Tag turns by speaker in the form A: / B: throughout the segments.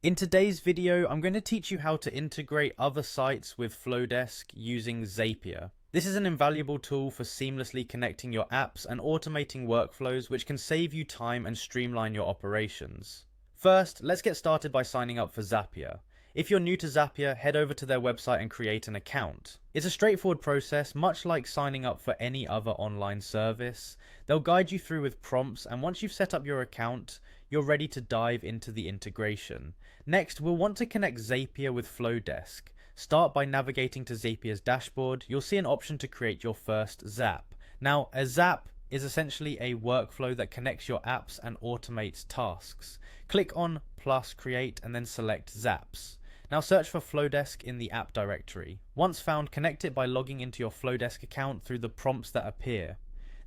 A: In today's video, I'm going to teach you how to integrate other sites with Flodesk using Zapier. This is an invaluable tool for seamlessly connecting your apps and automating workflows which can save you time and streamline your operations. First, let's get started by signing up for Zapier. If you're new to Zapier, head over to their website and create an account. It's a straightforward process, much like signing up for any other online service. They'll guide you through with prompts, and once you've set up your account, you're ready to dive into the integration. Next, we'll want to connect Zapier with Flodesk. Start by navigating to Zapier's dashboard. You'll see an option to create your first Zap. Now, a Zap is essentially a workflow that connects your apps and automates tasks. Click on plus create and then select Zaps. Now search for Flodesk in the app directory. Once found, connect it by logging into your Flodesk account through the prompts that appear.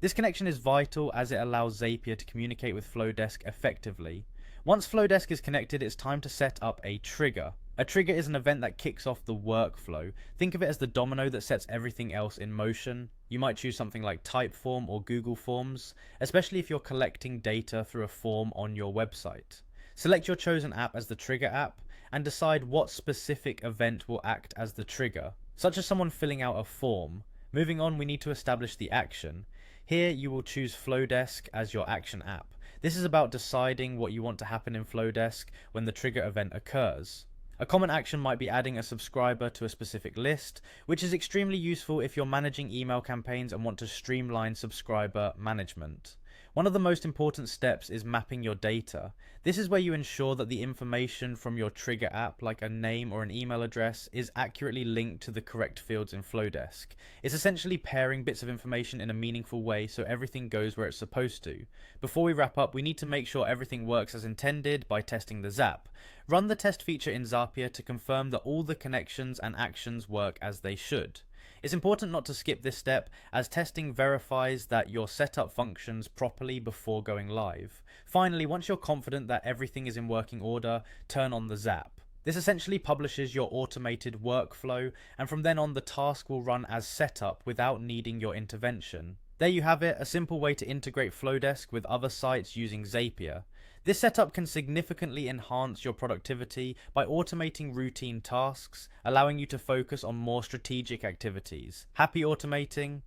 A: This connection is vital as it allows Zapier to communicate with Flodesk effectively. Once Flodesk is connected, it's time to set up a trigger. A trigger is an event that kicks off the workflow. Think of it as the domino that sets everything else in motion. You might choose something like Typeform or Google Forms, especially if you're collecting data through a form on your website. Select your chosen app as the trigger app and decide what specific event will act as the trigger, such as someone filling out a form. Moving on, we need to establish the action. Here you will choose Flodesk as your action app. This is about deciding what you want to happen in Flodesk when the trigger event occurs. A common action might be adding a subscriber to a specific list, which is extremely useful if you're managing email campaigns and want to streamline subscriber management. One of the most important steps is mapping your data. This is where you ensure that the information from your trigger app, like a name or an email address, is accurately linked to the correct fields in Flodesk. It's essentially pairing bits of information in a meaningful way so everything goes where it's supposed to. Before we wrap up, we need to make sure everything works as intended by testing the Zap. Run the test feature in Zapier to confirm that all the connections and actions work as they should. It's important not to skip this step, as testing verifies that your setup functions properly before going live. Finally, once you're confident that everything is in working order, turn on the Zap. This essentially publishes your automated workflow, and from then on the task will run as setup without needing your intervention. There you have it, a simple way to integrate Flodesk with other sites using Zapier. This setup can significantly enhance your productivity by automating routine tasks, allowing you to focus on more strategic activities. Happy automating?